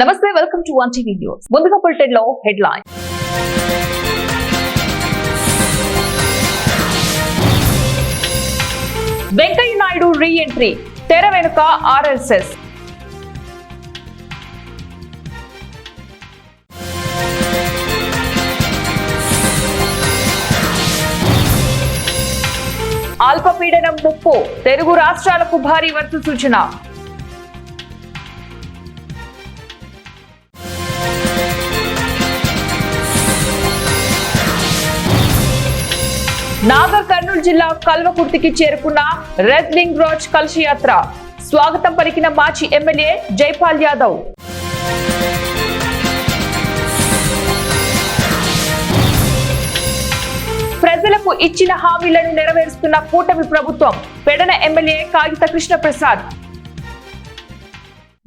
నమస్తే, welcome to 1TV news. ముందుగా bulletin లో headline. Venkaiah Naidu re entry, తెర వెనుక ఆర్ఎస్ఎస్. అల్పపీడనం ముప్పు, తెలుగు రాష్ట్రాలకు భారీ వర్ష సూచన. నాగర్ కర్నూలు జిల్లా కల్వకుర్తికి చేరుకున్న రెడ్ వింగ్ రాజ్ కలశ యాత్ర. స్వాగతం పలికిన మాజీ ఎమ్మెల్యే జైపాల్ యాదవ్. ప్రజలకు ఇచ్చిన హామీలను నెరవేరుస్తున్న కూటమి ప్రభుత్వం. పెడన ఎమ్మెల్యే కాగిత కృష్ణ ప్రసాద్.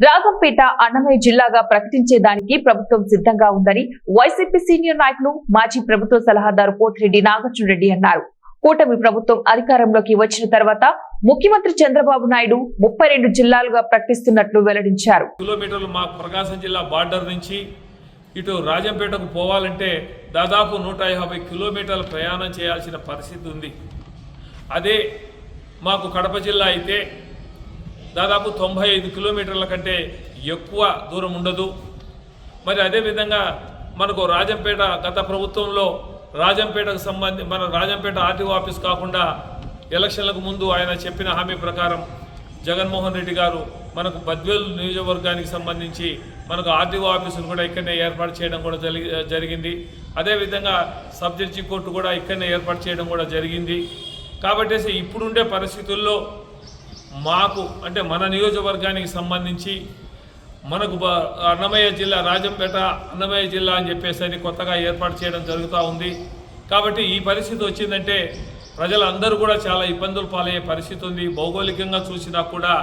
రాజంపేట అన్నమయ్య జిల్లాగా ప్రకటించేదానికి ప్రభుత్వం సిద్ధంగా ఉందని వైసీపీ సీనియర్ నాయకులు మాజీ ప్రభుత్వ సలహాదారు పోతిరెడ్డి నాగార్జున రెడ్డి అన్నారు. కూటమి ప్రభుత్వం అధికారంలోకి వచ్చిన తర్వాత ముఖ్యమంత్రి చంద్రబాబు నాయుడు 32 జిల్లాలుగా ప్రకటిస్తున్నట్లు వెల్లడించారు. కిలోమీటర్లు మా ప్రకాశం జిల్లా బార్డర్ నుంచి ఇటు రాజంపేటకు పోవాలంటే దాదాపు 150 కిలోమీటర్ల ప్రయాణం చేయాల్సిన పరిస్థితి ఉంది. అదే మాకు కడప జిల్లా అయితే దాదాపు 95 కిలోమీటర్ల కంటే ఎక్కువ దూరం ఉండదు. మరి అదేవిధంగా మనకు రాజంపేట గత ప్రభుత్వంలో రాజంపేటకు మన రాజంపేట ఆర్టీఓ ఆఫీస్ కాకుండా ఎలక్షన్లకు ముందు ఆయన చెప్పిన హామీ ప్రకారం జగన్మోహన్ రెడ్డి గారు మనకు బద్వేలు నియోజకవర్గానికి సంబంధించి మనకు ఆర్టీఓ ఆఫీసును కూడా ఇక్కడనే ఏర్పాటు చేయడం కూడా జరిగింది. అదేవిధంగా సబ్ జడ్జి కోర్టు కూడా ఇక్కడనే ఏర్పాటు చేయడం కూడా జరిగింది. కాబట్టి ఇప్పుడుండే పరిస్థితుల్లో మాకు అంటే మన నియోజకవర్గానికి సంబంధించి మనకు అన్నమయ్య జిల్లా రాజంపేట అన్నమయ్య జిల్లా అని చెప్పేసి కొత్తగా ఏర్పాటు చేయడం జరుగుతూ ఉంది. కాబట్టి ఈ పరిస్థితి వచ్చిందంటే ప్రజలందరూ కూడా చాలా ఇబ్బందులు పాలయ్యే పరిస్థితి ఉంది. భౌగోళికంగా చూసినా కూడా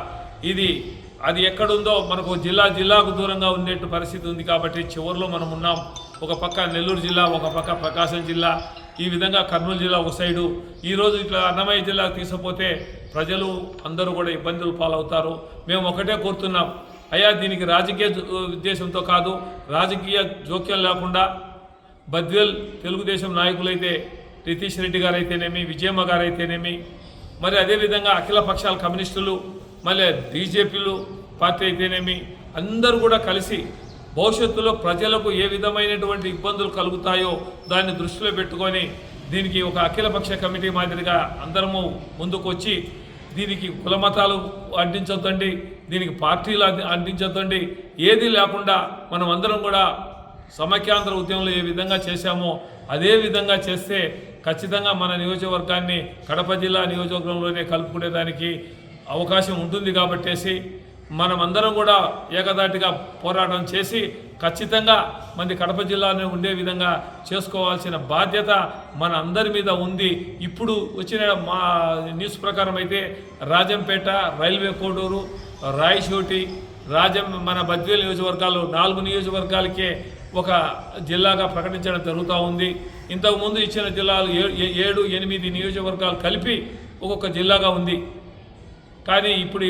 అది ఎక్కడుందో మనకు జిల్లాకు దూరంగా ఉండేట్టు పరిస్థితి ఉంది. కాబట్టి చివరిలో మనం ఉన్నాం. ఒక పక్క నెల్లూరు జిల్లా, ఒక పక్క ప్రకాశం జిల్లా, ఈ విధంగా కర్నూలు జిల్లా ఒక సైడు. ఈరోజు ఇట్లా అన్నమయ్య జిల్లాకు తీసుకుపోతే ప్రజలు అందరూ కూడా ఇబ్బందులు పాలవుతారు. మేము ఒకటే కోరుతున్నాం, అయ్యా దీనికి రాజకీయ ఉద్దేశంతో కాదు, రాజకీయ జోక్యం లేకుండా బద్వేల్ తెలుగుదేశం నాయకులైతే రితీష్ రెడ్డి గారు అయితేనేమి, విజయమ్మ గారు అయితేనేమి, మరి అదేవిధంగా అఖిల పక్షాల కమ్యూనిస్టులు, మళ్ళీ బీజేపీలు పార్టీ అయితేనేమి, అందరూ కూడా కలిసి భవిష్యత్తులో ప్రజలకు ఏ విధమైనటువంటి ఇబ్బందులు కలుగుతాయో దాన్ని దృష్టిలో పెట్టుకొని దీనికి ఒక అఖిలపక్ష కమిటీ మాదిరిగా అందరము ముందుకు వచ్చి దీనికి కులమతాలు అంటించొద్దండి, దీనికి పార్టీలు అంటించొద్దండి, ఏది లేకుండా మనం అందరం కూడా సమైక్యాంధ్ర ఉద్యమంలో ఏ విధంగా చేశామో అదే విధంగా చేస్తే ఖచ్చితంగా మన నియోజకవర్గాన్ని కడప జిల్లా నియోజకవర్గంలోనే కలుపుకునేదానికి అవకాశం ఉంటుంది. కాబట్టేసి మనమందరం కూడా ఏకదాటిగా పోరాటం చేసి ఖచ్చితంగా మంది కడప జిల్లాలో ఉండే విధంగా చేసుకోవాల్సిన బాధ్యత మన అందరి మీద ఉంది. ఇప్పుడు వచ్చిన మా న్యూస్ ప్రకారం అయితే రాజంపేట, రైల్వే కోడూరు, రాయచోటి, మన బద్వేలు నియోజకవర్గాలు 4 నియోజకవర్గాలకే ఒక జిల్లాగా ప్రకటించడం జరుగుతూ ఉంది. ఇంతకుముందు ఇచ్చిన జిల్లాలు 7-8 నియోజకవర్గాలు కలిపి ఒక్కొక్క జిల్లాగా ఉంది. కానీ ఇప్పుడు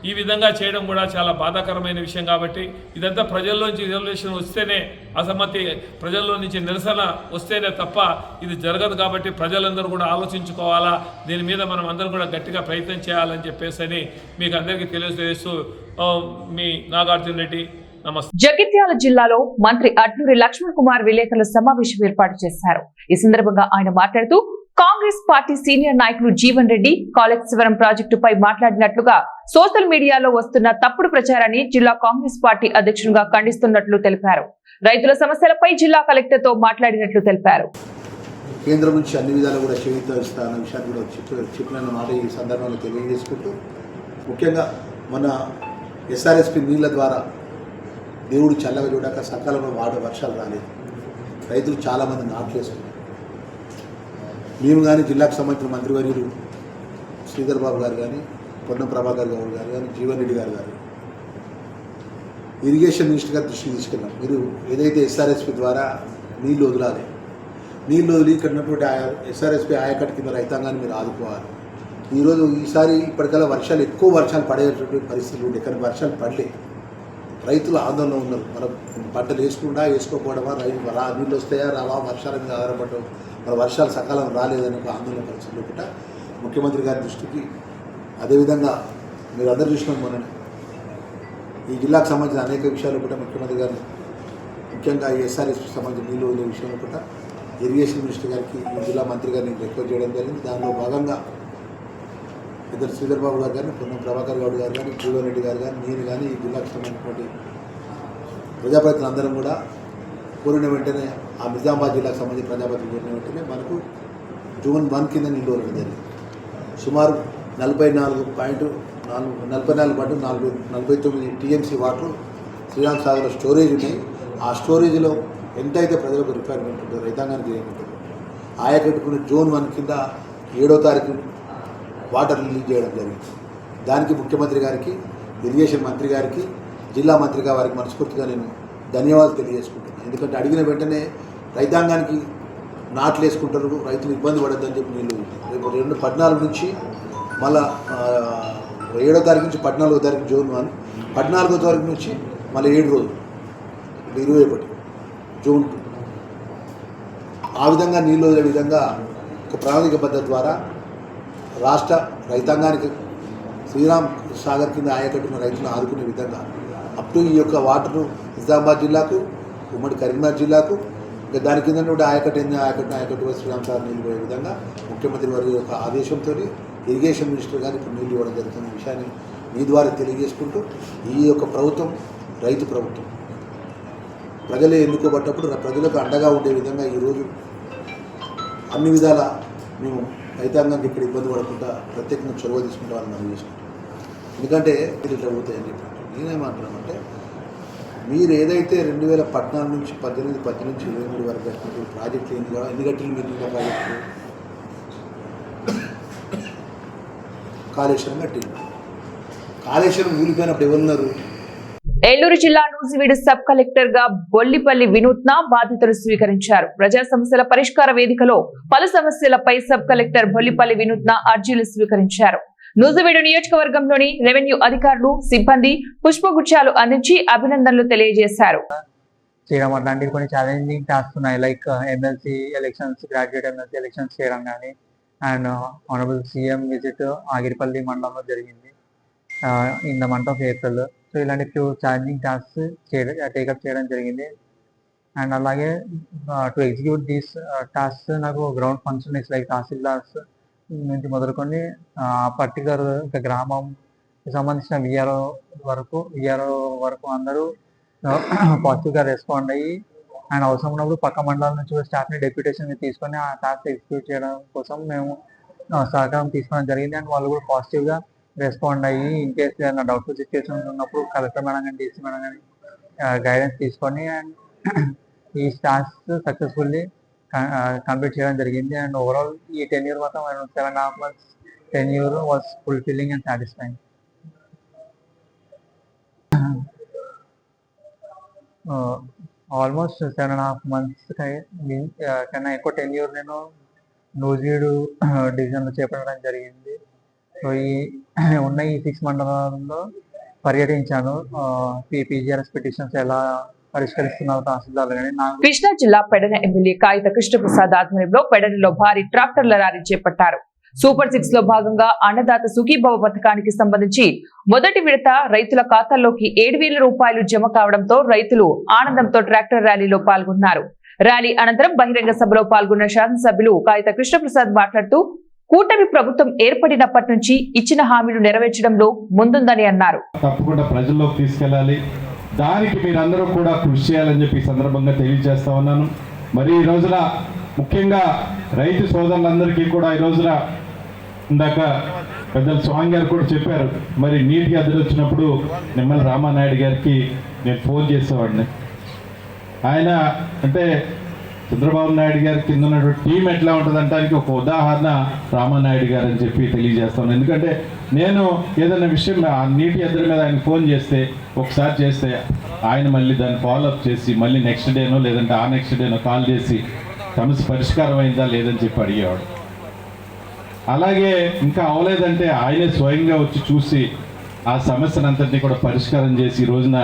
ఈ విధంగా చేయడం కూడా చాలా బాధాకరమైన విషయం. కాబట్టి ఇదంతా ప్రజల్లోంచి రిజర్వేషన్ వస్తేనే, అసమ్మతి ప్రజల్లో నుంచి నిరసన వస్తేనే తప్ప ఇది జరగదు. కాబట్టి ప్రజలందరూ కూడా ఆలోచించుకోవాలా, దీని మీద మనం అందరం కూడా గట్టిగా ప్రయత్నం చేయాలని చెప్పేసి మీకు అందరికీ తెలియజేస్తూ మీ నాగార్జున రెడ్డి. నమస్తే. జగిత్యాల జిల్లాలో మంత్రి అడ్లూరి లక్ష్మణ్ కుమార్ విలేకరుల సమావేశం ఏర్పాటు చేశారు. ఈ సందర్భంగా ఆయన మాట్లాడుతూ కాంగ్రెస్ పార్టీ సీనియర్ నాయకులు జీవన్ రెడ్డి కాళేశ్వరం ప్రాజెక్టుపై మాట్లాడినట్లుగా సోషల్ మీడియాలో వస్తున్న తప్పుడు ప్రచారాన్ని జిల్లా కాంగ్రెస్ పార్టీ అధ్యక్షునిగా ఖండిస్తున్నట్లు తెలిపారు. రైతుల సమస్యలపై జిల్లా కలెక్టర్ తో మాట్లాడినట్లు తెలిపారు. కేంద్రం నుంచి అన్ని విధాలు కూడా చేయిస్తాన విషయాన్ని కూడా చెప్పిన మాట ఈ సందర్భంలో తెలియజేసుకుంటూ, ముఖ్యంగా మన ఎస్ఆర్ఎస్పి నీళ్ల ద్వారా దేవుడు చల్లగా చూడాక సకాలంలో వర్షాలు రాలేదు. రైతులు చాలామంది నాట్లు వేసుకున్నారు. మేము కానీ జిల్లాకు సంబంధించిన మంత్రివర్యులు శ్రీధర్ బాబు గారు కానీ, పొన్నం ప్రభాకర్ గారు కానీ, జీవన్ రెడ్డి గారు ఇరిగేషన్ మినిస్టర్ గారి దృష్టికి తీసుకెళ్ళాం. మీరు ఏదైతే ఎస్ఆర్ఎస్పి ద్వారా నీళ్లు వదలాలి, నీళ్లు వదిలి ఇక్కడ ఉన్నటువంటి ఎస్ఆర్ఎస్పి ఆయకట్టు కింద రైతాంగాన్ని మీరు ఆదుకోవాలి. ఈసారి ఇప్పటికల్లా ఎక్కువ వర్షాలు పడేటువంటి పరిస్థితులు ఉండే, కానీ వర్షాలు పడలేదు. రైతులు ఆందోళన ఉన్నారు. మనం పంటలు వేసుకోకపోవడమా, నీళ్ళు వస్తాయా రావా, వర్షాల మీద ఆధారపడడం, మన వర్షాలు సకాలం రాలేదని ఒక ఆందోళన పరిస్థితులు కూడా ముఖ్యమంత్రి గారి దృష్టికి, అదేవిధంగా మీరు అందరూ చూసినాం మొన్ననే ఈ జిల్లాకు సంబంధించిన అనేక విషయాలు కూడా ముఖ్యమంత్రి గారు, ముఖ్యంగా ఈ ఎస్ఆర్ఎస్కి సంబంధించిన నీళ్ళు వదిలే విషయంలో కూడా ఇరిగేషన్ మినిస్టర్ గారికి ఈ జిల్లా మంత్రి గారిని రిక్వెస్ట్ చేయడం జరిగింది. దానిలో భాగంగా ఇద్దరు శ్రీధర్ బాబు గారు కానీ, పొన్నం ప్రభాకర్ గౌడ్ గారు కానీ, జీవన్ రెడ్డి గారు కానీ, నేను కానీ ఈ జిల్లాకు సంబంధించినటువంటి ప్రజాప్రతినిధులు అందరం కూడా కోరిన వెంటనే, ఆ నిజామాబాద్ జిల్లాకు సంబంధించిన ప్రజాప్రతినిధులు కోరిన వెంటనే మనకు జూన్ 1 కింద నీళ్ళు వదలడం జరిగింది. సుమారు 44.49 టీఎంసీ వాటర్ శ్రీరామ్ సాగర్లో స్టోరేజ్ ఉన్నాయి. ఆ స్టోరేజ్లో ఎంతైతే ప్రజలకు రిక్వైర్మెంట్ ఉంటుందో, రైతాంగానికి ఏముంటుందో, ఆయకట్టుకున్న జూన్ 1 కింద 7వ తారీఖు వాటర్ రిలీజ్ చేయడం జరిగింది. దానికి ముఖ్యమంత్రి గారికి, ఇరిగేషన్ మంత్రి గారికి, జిల్లా మంత్రిగా వారికి మనస్ఫూర్తిగా నేను ధన్యవాదాలు తెలియజేసుకుంటున్నాను. ఎందుకంటే అడిగిన వెంటనే రైతాంగానికి నాట్లు వేసుకుంటారు, రైతులు ఇబ్బంది పడద్దని చెప్పి నీళ్ళు ఉంటాయి. రేపు 14 నుంచి మళ్ళా 7వ తారీఖు నుంచి 14వ తారీఖు జూన్ 1, 14వ తారీఖు నుంచి మళ్ళీ 7 రోజులు 21 జూన్ 2. ఆ విధంగా నీళ్ళు వదిలే విధంగా ఒక ప్రణాళిక పద్ధతి ద్వారా రాష్ట్ర రైతాంగానికి శ్రీరామ్ సాగర్ కింద ఆయకట్టున్న రైతులను ఆదుకునే విధంగా అప్ టు ఈ యొక్క వాటరు నిజామాబాద్ జిల్లాకు, ఉమ్మడి కరీంనగర్ జిల్లాకు, ఇంకా దాని కింద కూడా ఆయకట్టు శ్రీరామ్ సాగర్ నీళ్ళు పోయే విధంగా ముఖ్యమంత్రి వారి యొక్క ఆదేశంతో ఇరిగేషన్ మినిస్టర్ గారు ఇప్పుడు నీళ్ళు ఇవ్వడం జరుగుతున్న విషయాన్ని మీ ద్వారా తెలియజేసుకుంటూ, ఈ యొక్క ప్రభుత్వం రైతు ప్రభుత్వం, ప్రజలే ఎన్నుకోబడ్డప్పుడు ప్రజలకు అండగా ఉండే విధంగా ఈరోజు అన్ని విధాల మేము రైతాంగానికి ఇక్కడ ఇబ్బంది పడకుండా ప్రత్యేకంగా చొరవ తీసుకుంటామని మనం చేసుకుంటాం. ఎందుకంటే మీరు ఇట్లా పోతాయని చెప్పి నేనేమంటున్నామంటే, మీరు ఏదైతే 2014 నుంచి 18 నుంచి 23 వరకు కట్టినటువంటి ప్రాజెక్టులు ఎన్ని గంటలు మీరు ఇంకా ప్రాజెక్టులు కాళేశ్వరం కట్టింది. కాళేశ్వరం ఊలిపోయినప్పుడు ఎవరున్నారు? ఏలూరు జిల్లా నూజివీడు సబ్ కలెక్టర్ గా బొల్లిపల్లి వినూత్న బాధ్యతలు స్వీకరించారు. ప్రజా సమస్యల పరిష్కార వేదికలో పలు సమస్యలపై సబ్ కలెక్టర్ బొల్లిపల్లి వినూత్న అర్జీలు స్వీకరించారు. నూజివీడు నియోజకవర్గంలోని రెవెన్యూ అధికారులు, సిబ్బంది పుష్పగుచ్చాలు అందించి అభినందనలు తెలియజేశారు. చేయడం అట్లాంటివి కొన్ని ఛాలెంజింగ్ టాస్క్ ఉన్నాయి. Like MLC elections, graduate MLC elections చేయడం కానీ, and honourable CM visit Agiripalli మండలంలో జరిగింది in the month of April. So ఇలాంటి ఫ్యూ ఛాలెంజింగ్ టాస్క్స్ టేకప్ చేయడం జరిగింది. అండ్ అలాగే టు ఎగ్జిక్యూట్ దీస్ టాస్క్స్ నాకు గ్రౌండ్ ఫంక్షనరీస్ లైక్ తహసీల్దార్స్ నుంచి మొదలుకొని పర్టికులర్ గ్రామం సంబంధించిన విఆర్ఓ వరకు అందరూ పాజిటివ్గా రెస్పాండ్ అయ్యి, అండ్ అవసరం ఉన్నప్పుడు పక్క మండలాల నుంచి స్టాఫ్ని డెప్యూటేషన్ తీసుకొని ఆ టాస్క్ ఎగ్జిక్యూట్ చేయడం కోసం మేము సహకారం తీసుకోవడం జరిగింది. అండ్ వాళ్ళు కూడా పాజిటివ్గా రెస్పాండ్ అయ్యి, ఇన్ కేస్ ఏదైనా డౌట్ఫుల్ సిచ్యువేషన్స్ ఉన్నప్పుడు కలెక్టర్ మేడం కానీ, డీసీ మేడం కానీ గైడెన్స్ తీసుకొని అండ్ ఈ టాస్క్ సక్సెస్ఫుల్లీ కంప్లీట్ చేయడం జరిగింది. అండ్ ఓవరాల్ ఈ టెన్యూర్ మొత్తం 7.5 months tenure was fulfilling and satisfying. Almost 7.5 months కన్నా ఎక్కువ టెన్యూర్ నేను నూజివీడు డివిజన్లో చేపట్టడం జరిగింది. సో ఉన్న ఈ 6 మండలాల్లో పర్యటించాను. పీజీఆర్ఎస్ పిటిషన్స్ ఎలా పరిష్కరిస్తున్నారు తహసీల్దార్లు కానీ. కృష్ణా జిల్లా పెడన ఎమ్మెల్యే కాగిత కృష్ణప్రసాద్ ఆధ్వర్యంలో పెడనలో భారీ ట్రాక్టర్ల ర్యాలీ చేపట్టారు. సూపర్ 6 లో భాగంగా అన్నదాత సుఖీభవ పథకానికి సంబంధించి మొదటి విడత రైతుల ఖాతాల్లోకి 7,000 రూపాయలు జమ కావడంతో రైతులు ఆనందంతో ట్రాక్టర్ ర్యాలీలో పాల్గొన్నారు. ర్యాలీ అనంతరం బహిరంగ సభలో పాల్గొన్న శాసనసభ్యులు కాగిత కృష్ణప్రసాద్ మాట్లాడుతూ, కూటమి ప్రభుత్వం ఏర్పడినప్పటి నుంచి ఇచ్చిన హామీలు నెరవేర్చడంలో ముందుందని అన్నారు. తప్పకుండా ప్రజల్లోకి తీసుకెళ్లాలి, దానికి మీరందరూ కూడా కృషి చేయాలని చెప్పి ఈ సందర్భంగా తెలియజేస్తా ఉన్నాను. మరి ఈ రోజున ముఖ్యంగా రైతు సోదరులందరికీ కూడా ఈ రోజున ఇందాక పెద్దలు స్వామి గారు కూడా చెప్పారు, మరి నీటికి అద్దెలు వచ్చినప్పుడు నిమ్మల రామానాయుడు గారికి నేను ఫోన్ చేసేవాడిని. ఆయన అంటే చంద్రబాబు నాయుడు గారి కింద ఉన్నటువంటి టీం ఎట్లా ఉంటుందంటానికి ఒక ఉదాహరణ రామానాయుడు గారు అని చెప్పి తెలియజేస్తాను. ఎందుకంటే నేను ఏదైనా విషయం ఆ నీటి ఎద్దరి మీద ఆయన ఫోన్ చేస్తే, ఒకసారి చేస్తే ఆయన మళ్ళీ దాన్ని ఫాలోఅప్ చేసి మళ్ళీ నెక్స్ట్ డేనో లేదంటే ఆ నెక్స్ట్ డేనో కాల్ చేసి సమస్య పరిష్కారం అయిందా లేదని చెప్పి అడిగేవాడు. అలాగే ఇంకా అవలేదంటే ఆయనే స్వయంగా వచ్చి చూసి ఆ సమస్యనంతటినీ కూడా పరిష్కారం చేసి ఈ రోజున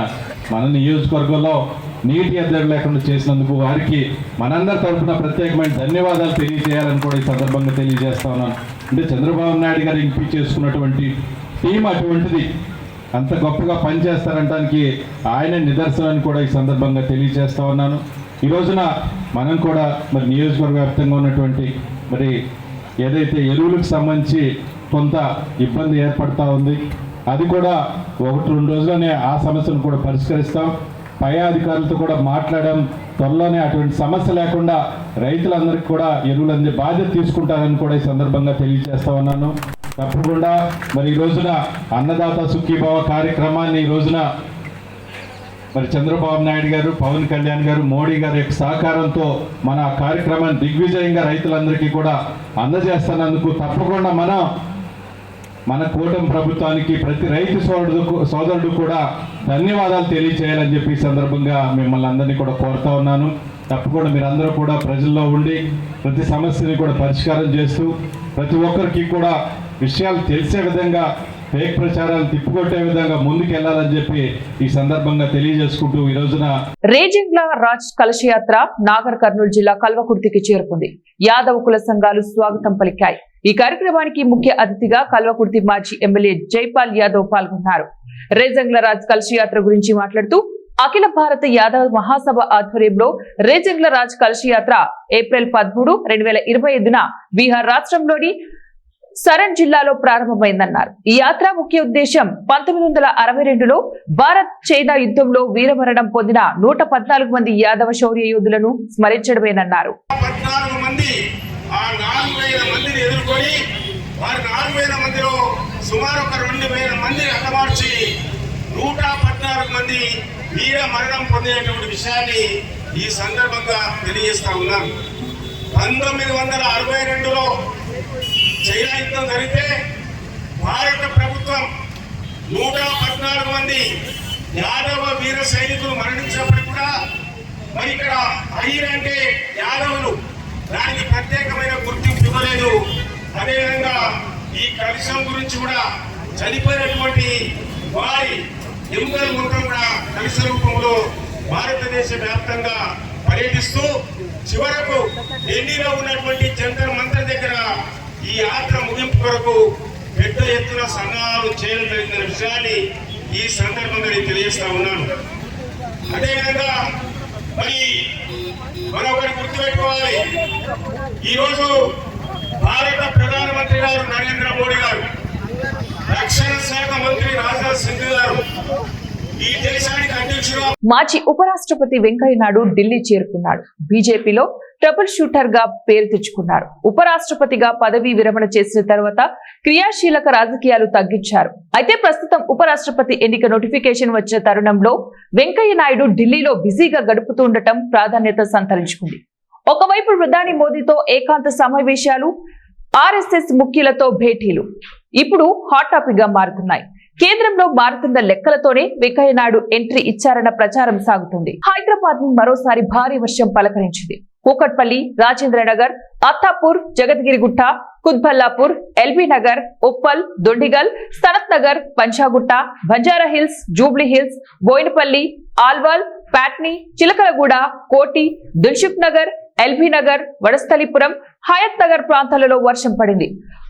మన నియోజకవర్గంలో నీటి ఎద్దడి లేకుండా చేసినందుకు వారికి మనందరి తరఫున ప్రత్యేకమైన ధన్యవాదాలు తెలియజేయాలని కూడా ఈ సందర్భంగా తెలియజేస్తా ఉన్నాను. అంటే చంద్రబాబు నాయుడు గారు ఎంపిక చేసుకున్నటువంటి టీం అటువంటిది, అంత గొప్పగా పనిచేస్తారనడానికి ఆయన నిదర్శనాన్ని కూడా ఈ సందర్భంగా తెలియజేస్తా ఉన్నాను. ఈ రోజున మనం కూడా మరి నియోజకవర్గ వ్యాప్తంగా ఉన్నటువంటి మరి ఏదైతే ఎరువులకు సంబంధించి కొంత ఇబ్బంది ఏర్పడతా ఉంది, అది కూడా 1-2 రోజుల్లోనే ఆ సమస్యను కూడా పరిష్కరిస్తాం. పై అధికారులతో కూడా మాట్లాడడం, త్వరలోనే అటువంటి సమస్య లేకుండా రైతులందరికీ కూడా ఎరువులు అందే బాధ్యత తీసుకుంటారని కూడా ఈ సందర్భంగా తెలియజేస్తా ఉన్నాను. తప్పకుండా మరి ఈ రోజున అన్నదాత సుఖీభావ కార్యక్రమాన్ని ఈ రోజున మరి చంద్రబాబు నాయుడు గారు, పవన్ కళ్యాణ్ గారు, మోడీ గారి యొక్క సహకారంతో మన కార్యక్రమాన్ని దిగ్విజయంగా రైతులందరికీ కూడా అందజేస్తున్నందుకు తప్పకుండా మన కూటమి ప్రభుత్వానికి ప్రతి రైతు సోదరుడు కూడా ధన్యవాదాలు తెలియచేయాలని చెప్పి ఈ సందర్భంగా మిమ్మల్ని అందరినీ కూడా కోరుతా ఉన్నాను. తప్పకుండా మీరందరూ కూడా ప్రజల్లో ఉండి ప్రతి సమస్యని కూడా పరిష్కారం చేస్తూ ప్రతి ఒక్కరికి కూడా విషయాలు తెలిసే విధంగా ఫేక్ ప్రచారాలు తిప్పికొట్టే విధంగా ముందుకెళ్లాలని చెప్పి ఈ సందర్భంగా తెలియజేసుకుంటూ ఈ రోజున రేజింగ్ల రాజ్ కలశయాత్ర నాగర్ కర్నూలు జిల్లా కల్వకుర్తికి చేరుకుంది. యాదవ్ కుల సంఘాలు స్వాగతం పలికాయి. ఈ కార్యక్రమానికి ముఖ్య అతిథిగా కల్వకుర్తి మాజీ ఎమ్మెల్యే జైపాల్ యాదవ్ పాల్గొన్నారు. రేజింగ్ల రాజ్ కలశయాత్ర గురించి మాట్లాడుతూ అఖిల భారత యాదవ్ మహాసభ ఆధ్వర్యంలో రేజింగ్ల రాజ్ కలశయాత్ర ఏప్రిల్ 13, 2025న బీహార్ రాష్ట్రంలోని సరణ్ జిల్లాలో ప్రారంభమైందన్నారు. ఈ యాత్ర ముఖ్య ఉద్దేశం 1962లో భారత్ చైనా యుద్ధంలో వీరమరణం పొందిన 114 మంది యాదవ శౌర్య యోధులను స్మరించడమేనన్నారు. 14 మంది ఆ 4000 మందిని ఎదుర్కొని వారి 4000 మందిలో సుమారు 2000 మందిని హతమార్చి 114 మంది వీర మరణం పొందినటువంటి విషయాన్ని ఈ సందర్భంగా తెలియజేస్తా ఉన్నాను. 1962లో చైనా యుద్ధం జరిగితే భారత ప్రభుత్వం 114 మంది యాదవ వీర సైనికులు మరణించినప్పుడు కూడా మరి ఇక్కడ అయ్యర్ అంటే యాదవులు, దానికి ప్రత్యేకమైన గుర్తింపు ఇవ్వలేదు. అదేవిధంగా ఈ కలశం గురించి కూడా చనిపోయినటువంటి వారి ఎముకలు మొత్తం కూడా కలశ రూపంలో భారతదేశ వ్యాప్తంగా పర్యటిస్తూ చివరకు ఢిల్లీలో ఉన్నటువంటి జంతర్ మంతర్ దగ్గర ఈ యాత్ర ముగింపు కొరకు పెద్ద ఎత్తున సన్నాహాలు చేయడం జరిగిన విషయాన్ని ఈ సందర్భంగా నేను తెలియజేస్తా ఉన్నాను. అదేవిధంగా మరి మరొకటి గుర్తుపెట్టుకోవాలి, ఈరోజు భారత ప్రధానమంత్రి గారు నరేంద్ర మోడీ గారు, రక్షణ శాఖ మంత్రి రాజ్నాథ్ సింగ్ గారు ఈ దేశానికి అధ్యక్షుడు. మాజీ ఉపరాష్ట్రపతి వెంకయ్య నాయుడు ఢిల్లీ చేరుకున్నాడు. బీజేపీలో ట్రబుల్ షూటర్ గా పేరు తెచ్చుకున్నారు. ఉపరాష్ట్రపతిగా పదవీ విరమణ చేసిన తర్వాత క్రియాశీలక రాజకీయాలు తగ్గించారు. అయితే ప్రస్తుతం ఉపరాష్ట్రపతి ఎన్నిక నోటిఫికేషన్ వచ్చిన తరుణంలో వెంకయ్య నాయుడు ఢిల్లీలో బిజీగా గడుపుతుండటం ప్రాధాన్యత సంతరించుకుంది. ఒకవైపు ప్రధాని మోదీతో ఏకాంత సమావేశాలు, ఆర్ఎస్ఎస్ ముఖ్యులతో భేటీలు ఇప్పుడు హాట్ టాపిక్ గా మారుతున్నాయి. కేంద్రంలో మారుతున్న లెక్కలతోనే వెంకయ్య నాయుడు ఎంట్రీ ఇచ్చారన్న ప్రచారం సాగుతుంది. హైదరాబాద్ ని మరోసారి భారీ వర్షం పలకరించింది. Kukatpally, Rajendranagar, Attapur, Jagadgirigutta, Quthbullapur, LB Nagar, Uppal, Dondigal, Sanath Nagar, Panjagutta, Banjara hills, Jubilee hills, Bowenpally, Alwal, Patny, Chilakalguda, Koti, Dilsukh Nagar, LB Nagar, Vanasthalipuram, Hayath Nagar ప్రాంతాలలో వర్షం పడింది.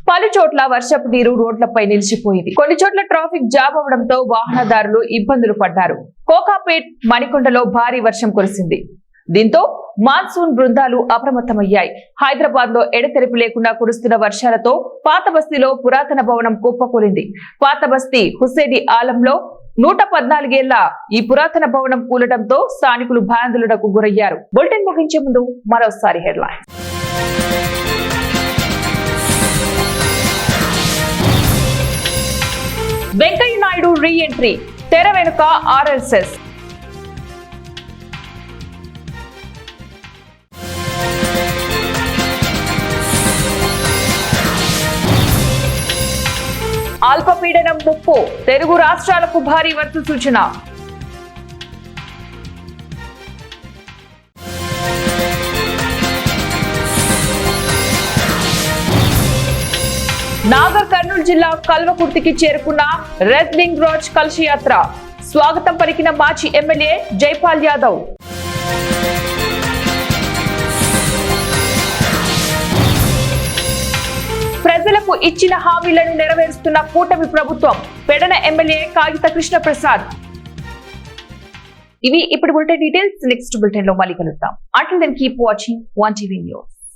పలు చోట్ల వర్షపు నీరు రోడ్లపై నిలిచిపోయింది. కొన్ని చోట్ల ట్రాఫిక్ జామ్ అవడంతో వాహనదారులు ఇబ్బందులు పడ్డారు. కోకాపేట్, మణికొండలో భారీ వర్షం కురిసింది. దీంతో మాన్సూన్ బృందాలు అప్రమత్తమయ్యాయి. హైదరాబాద్ లో ఎడతెరిపి లేకుండా కురుస్తున్న వర్షాలతో పాత బస్తీలో పురాతన భవనం కుప్పకూలింది. పాత బస్తీ హుస్సేని ఆలంలో 114 ఏళ్ల ఈ పురాతన భవనం కూలడంతో స్థానికులు భయాందోళనకు గురయ్యారు. బులెటిన్ ముగించే ముందు మరోసారి headlines. Venkaiah Naidu re entry, తెర వెనుక ఆర్ఎస్ఎస్. అల్పపీడనం ముప్పు, తెలుగు రాష్ట్రాలకు భారీ వర్ష సూచన. నాగర్ కర్నూలు జిల్లా కల్వకుర్తికి చేరుకున్న రెడ్ లింగ్ రోజ్ కలశయాత్ర. స్వాగతం పలికిన మాజీ ఎమ్మెల్యే జైపాల్ యాదవ్. ప్రజలకు ఇచ్చిన హామీలను నెరవేరుస్తున్న కూటమి ప్రభుత్వం. పెడన ఎమ్మెల్యే కాగిత కృష్ణ ప్రసాద్. ఇవి ఇప్పుడు బులెటిన్ డీటెయిల్స్. నెక్స్ట్ బులెటిన్ లో మళ్ళీ కలుద్దాం. Until then, keep watching 1TV News.